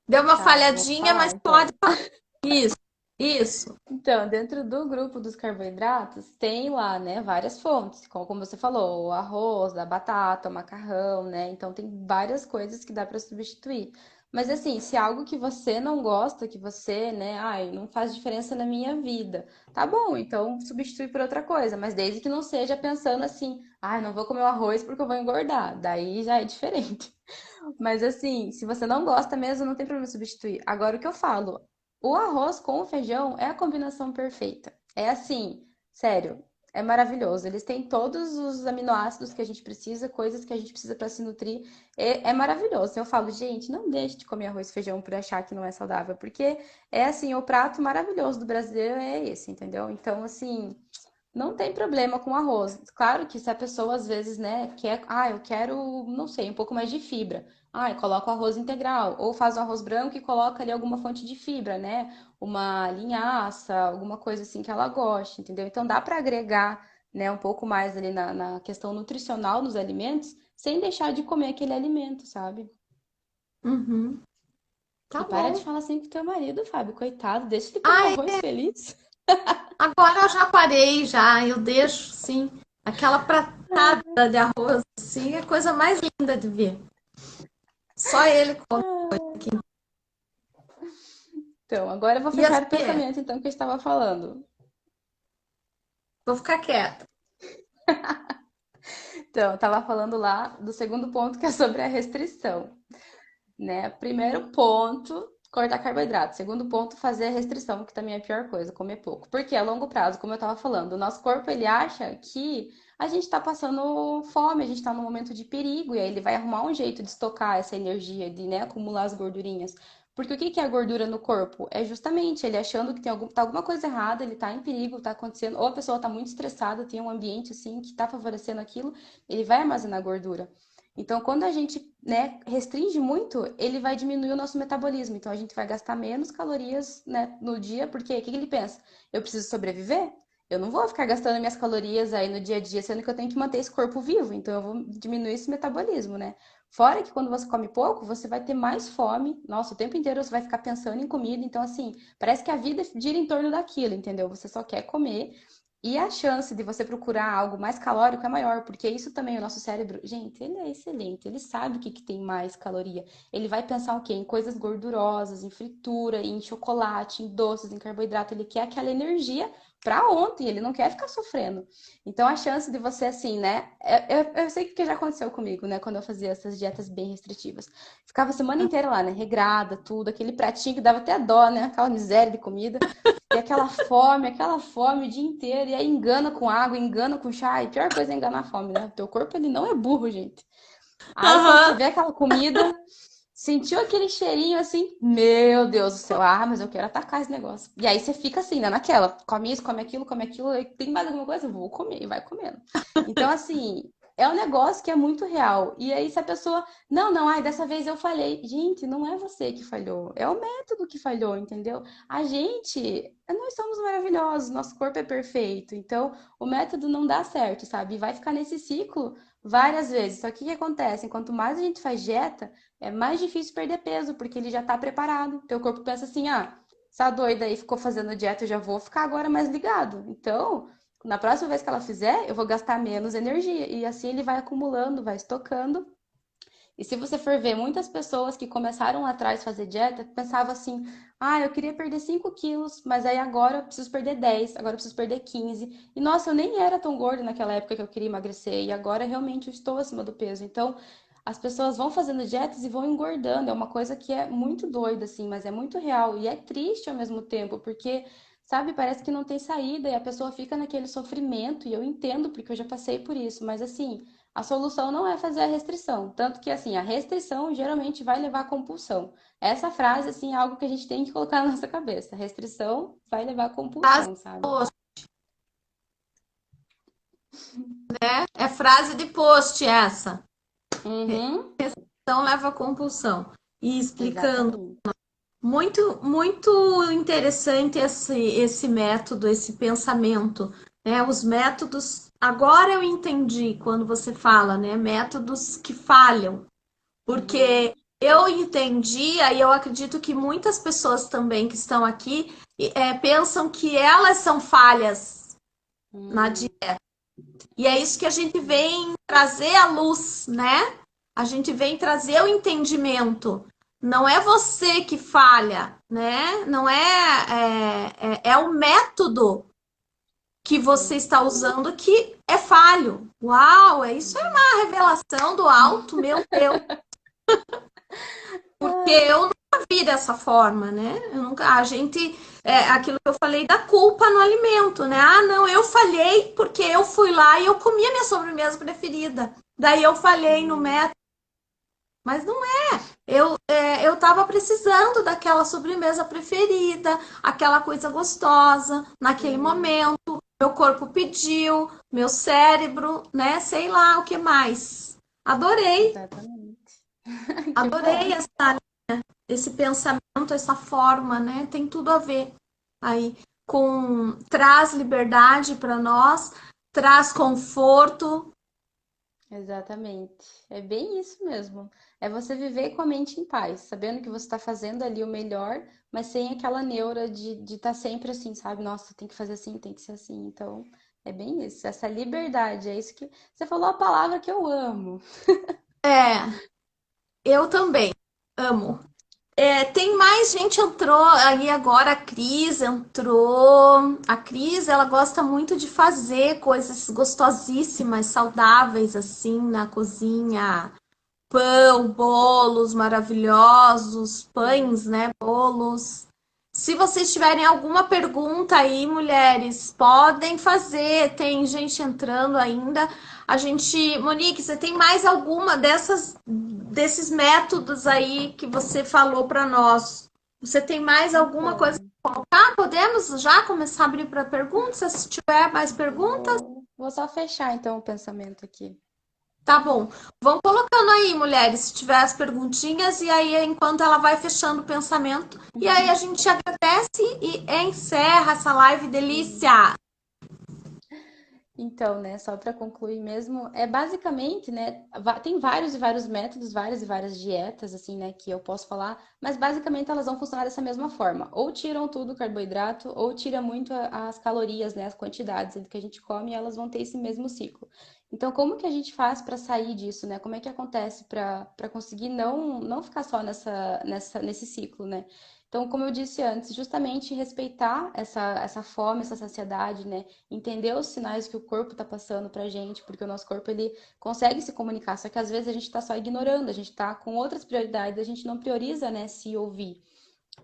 Deu uma Tá, vou falhadinha, mas falar pode então. falar. Isso, isso. Então, dentro do grupo dos carboidratos, tem lá, né, várias fontes, como você falou, o arroz, a batata, o macarrão, né? Então, tem várias coisas que dá para substituir. Mas assim, se é algo que você não gosta, que você, né, ai, não faz diferença na minha vida, tá bom, então substitui por outra coisa, mas desde que não seja pensando assim, ai, não vou comer o arroz porque eu vou engordar, daí já é diferente. Mas assim, se você não gosta mesmo, não tem problema substituir. Agora o que eu falo, o arroz com o feijão é a combinação perfeita. É assim, sério, é maravilhoso. Eles têm todos os aminoácidos que a gente precisa, coisas que a gente precisa para se nutrir. É maravilhoso. Eu falo, gente, não deixe de comer arroz e feijão por achar que não é saudável, porque é assim, o prato maravilhoso do brasileiro é esse, entendeu? Então, assim, não tem problema com arroz. Claro que se a pessoa às vezes, né, quer, eu quero, não sei, um pouco mais de fibra. Coloca o arroz integral, ou faz o arroz branco e coloca ali alguma fonte de fibra, né? Uma linhaça, alguma coisa assim que ela goste, entendeu? Então dá para agregar, né, um pouco mais ali na questão nutricional nos alimentos, sem deixar de comer aquele alimento, sabe? Uhum. E Tá para de bom. falar assim com teu marido, Fábio, coitado, deixa ele comer o Ai, arroz feliz. agora eu já parei, já. Eu deixo, sim. Aquela pratada de arroz, assim, é a coisa mais linda de ver. Só ele come aqui. Então, agora eu vou E fechar o assim, pensamento, então, que eu estava falando. vou ficar quieta. Então, eu estava falando lá do segundo ponto, que é sobre a restrição, né? Primeiro ponto, cortar carboidrato. Segundo ponto, fazer a restrição, que também é a pior coisa, comer pouco. Porque a longo prazo, como eu estava falando, o nosso corpo, ele acha que a gente está passando fome, a gente está num momento de perigo, e aí ele vai arrumar um jeito de estocar essa energia, de, né, acumular as gordurinhas. Porque o que que é a gordura no corpo? É justamente ele achando que tem tá alguma coisa errada, ele tá em perigo, tá acontecendo, ou a pessoa tá muito estressada, tem um ambiente assim que tá favorecendo aquilo, ele vai armazenar gordura. Então, quando a gente, né, restringe muito, ele vai diminuir o nosso metabolismo. Então, a gente vai gastar menos calorias, né, no dia, porque o que que ele pensa? Eu preciso sobreviver? Eu não vou ficar gastando minhas calorias aí no dia a dia, sendo que eu tenho que manter esse corpo vivo. Então, eu vou diminuir esse metabolismo, né? Fora que quando você come pouco, você vai ter mais fome. Nossa, o tempo inteiro você vai ficar pensando em comida. Então, assim, parece que a vida gira em torno daquilo, entendeu? Você só quer comer. E a chance de você procurar algo mais calórico é maior, porque isso também o nosso cérebro, gente, ele é excelente, ele sabe o que tem mais caloria. Ele vai pensar o quê? Em coisas gordurosas, em fritura, em chocolate, em doces, em carboidrato. Ele quer aquela energia para ontem, ele não quer ficar sofrendo. Então a chance de você, assim, né? Eu sei que já aconteceu comigo, né? Quando eu fazia essas dietas bem restritivas. Ficava a semana inteira lá, né? Regrada, tudo, aquele pratinho que dava até dó, né? Aquela miséria de comida. E aquela fome o dia inteiro. E aí engana com água, engana com chá. E a pior coisa é enganar a fome, né? O teu corpo, ele não é burro, gente. Aí quando você Aham. vê aquela comida, sentiu aquele cheirinho assim, meu Deus do céu, mas eu quero atacar esse negócio. E aí você fica assim, né, naquela, come isso, come aquilo, e tem mais alguma coisa? Vou comer, e vai comendo. Então, assim, é um negócio que é muito real. E aí, se a pessoa, não, dessa vez eu falhei. Gente, não é você que falhou, é o método que falhou, entendeu? Nós somos maravilhosos, nosso corpo é perfeito. Então, o método não dá certo, sabe? E vai ficar nesse ciclo várias vezes. Só que o que acontece? Quanto mais a gente faz dieta, é mais difícil perder peso, porque ele já tá preparado. Teu corpo pensa assim, essa doida aí ficou fazendo dieta, eu já vou ficar agora mais ligado. Então, na próxima vez que ela fizer, eu vou gastar menos energia. E assim ele vai acumulando, vai estocando. E se você for ver, muitas pessoas que começaram lá atrás a fazer dieta pensavam assim: eu queria perder 5 quilos, mas aí agora eu preciso perder 10, agora eu preciso perder 15. E nossa, eu nem era tão gorda naquela época que eu queria emagrecer, e agora realmente eu estou acima do peso. Então, as pessoas vão fazendo dietas e vão engordando. É uma coisa que é muito doida, assim, mas é muito real. E é triste ao mesmo tempo, porque, sabe, parece que não tem saída e a pessoa fica naquele sofrimento. E eu entendo, porque eu já passei por isso, mas assim. A solução não é fazer a restrição, tanto que assim, a restrição geralmente vai levar à compulsão. Essa frase assim é algo que a gente tem que colocar na nossa cabeça. A restrição vai levar à Frase compulsão, de sabe? post, né? É frase de post essa. Uhum, Então leva a compulsão. E explicando. exatamente. Muito, muito interessante esse método, esse pensamento, né? Os métodos. Agora eu entendi quando você fala, né? Métodos que falham, Uhum, porque eu entendi, e eu acredito que muitas pessoas também que estão aqui pensam que elas são falhas na uhum, dieta. E é isso que a gente vem trazer à luz, né? A gente vem trazer o entendimento. Não é você que falha, né? Não é o método que você Sim. está usando que é falho. Uau, isso é Uhum. uma revelação do alto, meu Deus, porque Ai, eu nunca vi dessa forma, né? Eu nunca, a gente aquilo que eu falei da culpa no alimento, né? Ah, não, eu falhei porque eu fui lá e eu comi a minha sobremesa preferida. Daí eu falhei no sim. método, mas não eu estava precisando daquela sobremesa preferida, aquela coisa gostosa, naquele Uhum. momento. Meu corpo pediu, meu cérebro, né? Sei lá o que mais. Adorei, Exatamente. Que adorei bom. esse pensamento, essa forma, né? Tem tudo a ver aí com traz liberdade para nós, traz conforto. Exatamente. É bem isso mesmo. É você viver com a mente em paz, sabendo que você está fazendo ali o melhor, mas sem aquela neura de estar sempre assim, sabe? Nossa, tem que fazer assim, tem que ser assim. Então, é bem isso. Essa liberdade, é isso que você falou a palavra que eu amo. É, eu também amo. Tem mais gente entrou aí agora, a Cris entrou. A Cris, ela gosta muito de fazer coisas gostosíssimas, saudáveis assim na cozinha. Pão, bolos maravilhosos, pães, Uhum. né? Bolos. Se vocês tiverem alguma pergunta aí, mulheres, podem fazer. Tem gente entrando ainda. A gente, Monique, você tem mais alguma desses métodos aí que você falou para nós? Você tem mais alguma coisa Então, para colocar? Podemos já começar a abrir para perguntas? Se tiver mais perguntas. vou só fechar então o pensamento aqui. Tá bom. Vão colocando aí, mulheres, se tiver as perguntinhas, e aí, enquanto ela vai fechando o pensamento, e aí a gente agradece e encerra essa live Sim. delícia. Então, né, só para concluir mesmo, é basicamente, né, tem vários e vários métodos, várias e várias dietas, assim, né, que eu posso falar, mas basicamente elas vão funcionar dessa mesma forma. Ou tiram tudo o carboidrato, ou tira muito as calorias, né, as quantidades do que a gente come, e elas vão ter esse mesmo ciclo. Então, como que a gente faz para sair disso, né? Como é que acontece para conseguir não ficar só nesse ciclo, né? Então, como eu disse antes, justamente respeitar essa fome, essa saciedade, né? Entender os sinais que o corpo está passando pra gente, porque o nosso corpo ele consegue se comunicar, só que às vezes a gente está só ignorando, a gente está com outras prioridades, a gente não prioriza, né, se ouvir.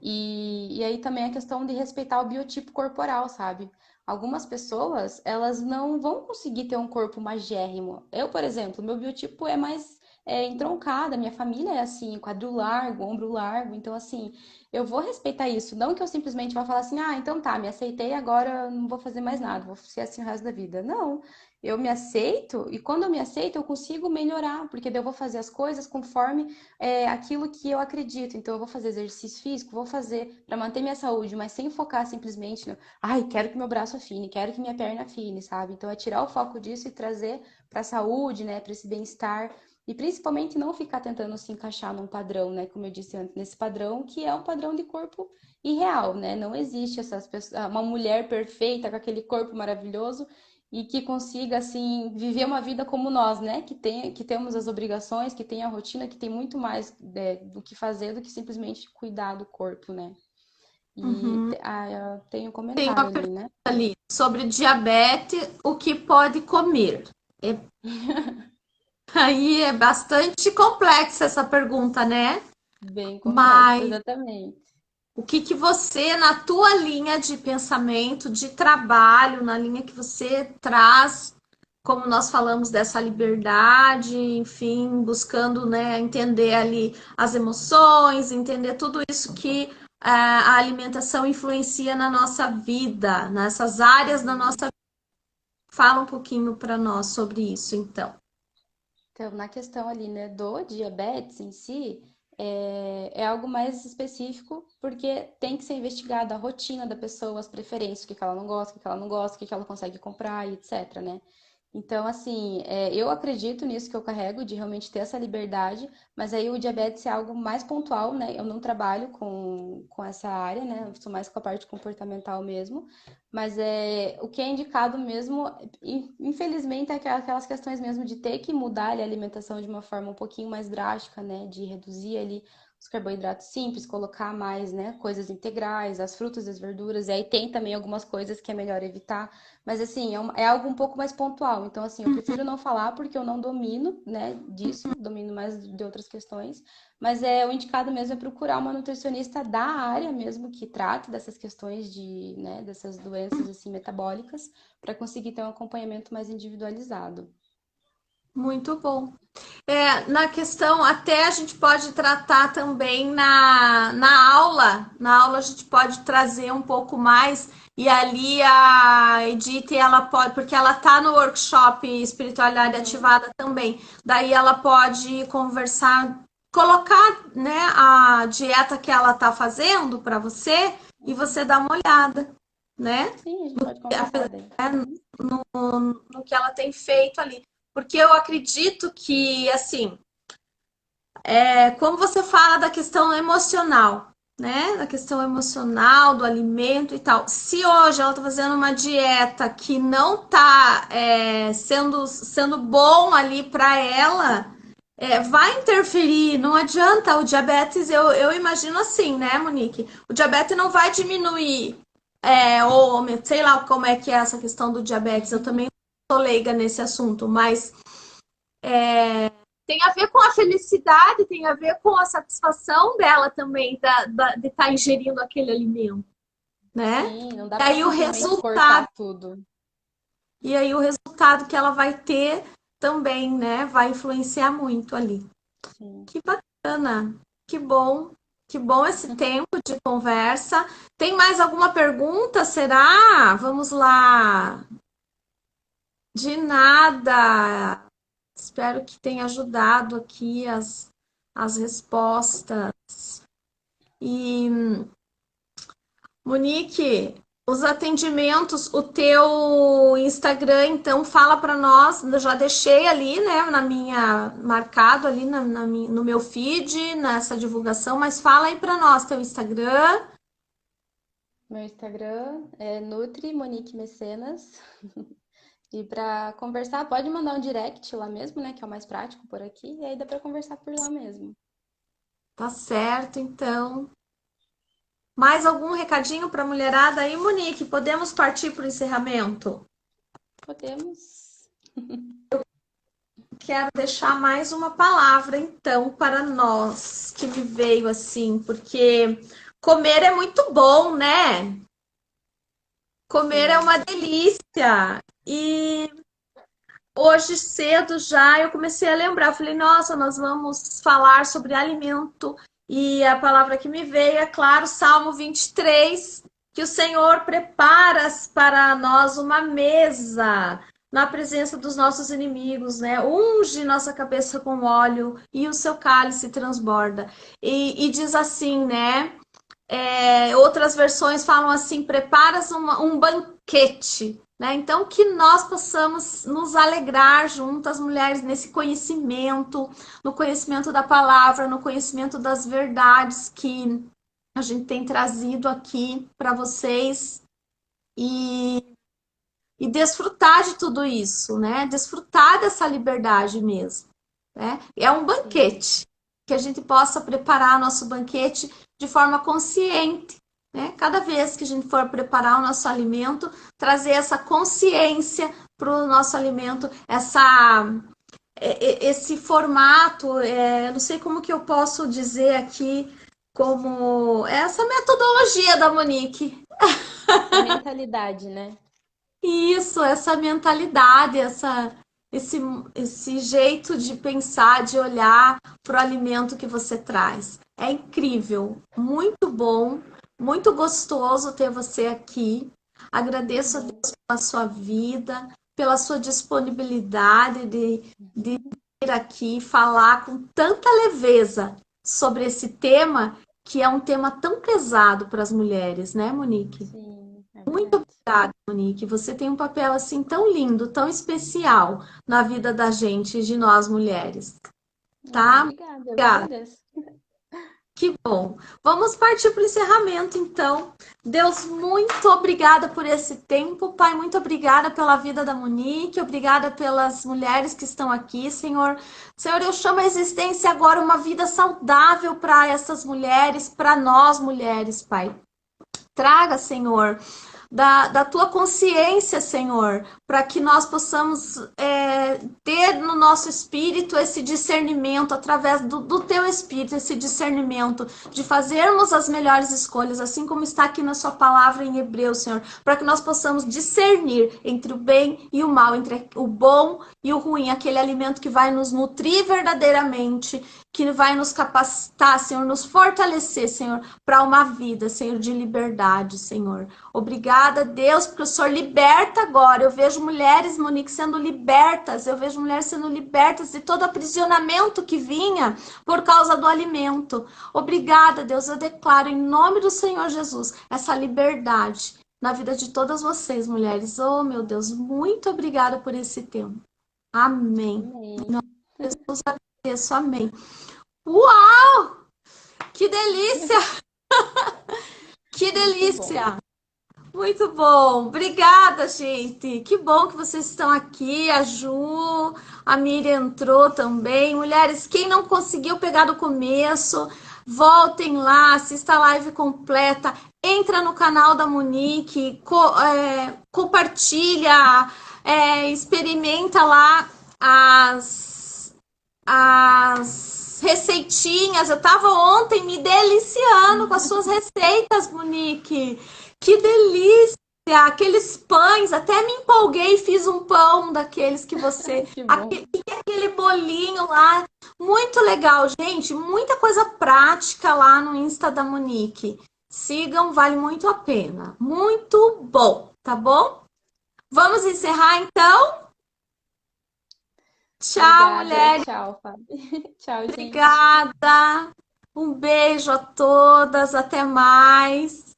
E aí também a questão de respeitar o biotipo corporal, sabe? Algumas pessoas, elas não vão conseguir ter um corpo magérrimo. Eu, por exemplo, meu biotipo é mais entroncada, minha família é assim, quadril largo, ombro largo, então assim, eu vou respeitar isso. Não que eu simplesmente vá falar assim, ah, então tá, me aceitei, agora não vou fazer mais nada, vou ser assim o resto da vida. Não, eu me aceito e quando eu me aceito, eu consigo melhorar, porque daí eu vou fazer as coisas conforme aquilo que eu acredito. Então, eu vou fazer exercício físico, vou fazer para manter minha saúde, mas sem focar simplesmente no, ai, quero que meu braço afine, quero que minha perna afine, sabe? Então, é tirar o foco disso e trazer para a saúde, né, para esse bem-estar. E principalmente não ficar tentando se encaixar num padrão, né? Como eu disse antes, nesse padrão que é um padrão de corpo irreal, né? Não existe essas pessoas, uma mulher perfeita com aquele corpo maravilhoso e que consiga assim viver uma vida como nós, né? Que temos as obrigações, que tem a rotina, que tem muito mais do que fazer do que simplesmente cuidar do corpo, né? E Uhum. eu tenho um Tem comentário uma ali, pergunta né? ali sobre diabetes, o que pode comer? É- Aí é bastante complexa essa pergunta, né? Bem complexo, Mas exatamente. o que que você, na tua linha de pensamento, de trabalho, na linha que você traz, como nós falamos dessa liberdade, enfim, buscando, né, entender ali as emoções, entender tudo isso que a alimentação influencia na nossa vida, nessas áreas da Uhum. nossa vida. Fala um pouquinho para nós sobre isso, então. Então, na questão ali, né, do diabetes em si, é algo mais específico, porque tem que ser investigada a rotina da pessoa, as preferências, o que que ela não gosta, o que que ela não gosta, o que que ela consegue comprar e etc, né? Então, assim, eu acredito nisso que eu carrego, de realmente ter essa liberdade, mas aí o diabetes é algo mais pontual, né? Eu não trabalho com essa área, né? Eu sou mais com a parte comportamental mesmo, mas o que é indicado mesmo, infelizmente, é aquelas questões mesmo de ter que mudar ali, a alimentação de uma forma um pouquinho mais drástica, né? De reduzir ali os carboidratos simples, colocar mais, né, coisas integrais, as frutas e as verduras, e aí tem também algumas coisas que é melhor evitar, mas assim, é algo um pouco mais pontual, então assim, eu prefiro não falar porque eu não domino, né, disso, domino mais de outras questões, mas o indicado mesmo é procurar uma nutricionista da área mesmo, que trate dessas questões de, né, dessas doenças, assim, metabólicas, para conseguir ter um acompanhamento mais individualizado. Muito bom. Na questão, até a gente pode tratar também na aula. Na aula a gente pode trazer um pouco mais. E ali a Edith, ela pode, porque ela está no workshop Espiritualidade Ativada também. Daí ela pode conversar, colocar, né, a dieta que ela está fazendo para você e você dá uma olhada, né? Sim, a gente pode conversar daí. No que ela tem feito ali. Porque eu acredito que, assim, como você fala da questão emocional, né? Da questão emocional, do alimento e tal. Se hoje ela tá fazendo uma dieta que não tá sendo bom ali para ela, vai interferir. Não adianta. O diabetes, eu imagino assim, né, Monique? O diabetes não vai diminuir. Ou sei lá como é que é essa questão do diabetes. Eu também sou leiga nesse assunto, mas tem a ver com a felicidade, tem a ver com a satisfação dela também de estar ingerindo aquele alimento, né? Sim, não dá E para aí o simplesmente resultado, cortar tudo. e aí o resultado que ela vai ter também, né, vai influenciar muito ali. Sim. Que bacana, que bom. Que bom esse tempo de conversa. Tem mais alguma pergunta? Será? Vamos lá. De nada. Espero que tenha ajudado aqui as respostas. E, Monique, os atendimentos, o teu Instagram, então, fala para nós. Eu já deixei ali, né, marcado ali no meu feed, nessa divulgação, mas fala aí para nós, teu Instagram. Meu Instagram é Nutri Monique Mecenas. E para conversar, pode mandar um direct lá mesmo, né? Que é o mais prático por aqui. E aí dá para conversar por lá mesmo. Tá certo, então. Mais algum recadinho para a mulherada aí, Monique? Podemos partir para o encerramento? Podemos. Quero deixar mais uma palavra, então, para nós, que me veio assim, porque comer é muito bom, né? Comer é Sim. uma delícia. E hoje cedo já eu comecei a lembrar, falei, nossa, nós vamos falar sobre alimento. E a palavra que me veio é, claro, Salmo 23, que o Senhor prepara para nós uma mesa na presença dos nossos inimigos, né? Unge nossa cabeça com óleo e o seu cálice transborda. E diz assim, né? Outras versões falam assim: preparas um banquete, né? Então, que nós possamos nos alegrar junto às mulheres nesse conhecimento, no conhecimento da palavra, no conhecimento das verdades que a gente tem trazido aqui para vocês e desfrutar de tudo isso, né? Desfrutar dessa liberdade mesmo, né? É um banquete, que a gente possa preparar nosso banquete de forma consciente, né? Cada vez que a gente for preparar o nosso alimento, trazer essa consciência para o nosso alimento, esse formato, não sei como que eu posso dizer aqui, como essa metodologia da Monique. A mentalidade, né? Isso, essa mentalidade, esse, esse jeito de pensar, de olhar para o alimento que você traz. É incrível, muito bom, muito gostoso ter você aqui. Agradeço a Deus pela sua vida, pela sua disponibilidade de vir aqui falar com tanta leveza sobre esse tema, que é um tema tão pesado para as mulheres, né, Monique? Sim, é Muito verdade. obrigada, Monique. Você tem um papel assim tão lindo, tão especial na vida da gente, de nós mulheres, tá? Obrigada, eu que Obrigada. agradeço. Que bom. Vamos partir para o encerramento, então. Deus, muito obrigada por esse tempo, Pai. Muito obrigada pela vida da Monique, obrigada pelas mulheres que estão aqui, Senhor. Senhor, eu chamo a existência agora uma vida saudável para essas mulheres, para nós mulheres, Pai. Traga, Senhor, da tua consciência, Senhor, para que nós possamos ter no nosso espírito esse discernimento, através do teu espírito, esse discernimento de fazermos as melhores escolhas, assim como está aqui na sua palavra em Hebreus, Senhor, para que nós possamos discernir entre o bem e o mal, entre o bom e o ruim, aquele alimento que vai nos nutrir verdadeiramente, que vai nos capacitar, Senhor, nos fortalecer, Senhor, para uma vida, Senhor, de liberdade, Senhor. Obrigada, Deus, porque o Senhor liberta agora. Eu vejo mulheres, Monique, sendo libertas. Eu vejo mulheres sendo libertas de todo aprisionamento que vinha por causa do alimento. Obrigada, Deus. Eu declaro em nome do Senhor Jesus essa liberdade na vida de todas vocês, mulheres. Oh, meu Deus, muito obrigada por esse tempo. Amém. Amém. Jesus, agradeço. Amém. Uau! Que delícia! Que delícia! Muito bom. Obrigada, gente. Que bom que vocês estão aqui. A Ju, a Miriam entrou também. Mulheres, quem não conseguiu pegar do começo, voltem lá, assista a live completa. Entra no canal da Monique, compartilha, experimenta lá as receitinhas. Eu estava ontem me deliciando com as suas receitas, Monique. Que delícia! Aqueles pães, até me empolguei e fiz um pão daqueles que você. Que bom. Aquele bolinho lá. Muito legal, gente. Muita coisa prática lá no Insta da Monique. Sigam, vale muito a pena. Muito bom, tá bom? Vamos encerrar então? Tchau, Obrigada. mulheres. Tchau, Fábio. Tchau, gente. Obrigada. Um beijo a todas. Até mais.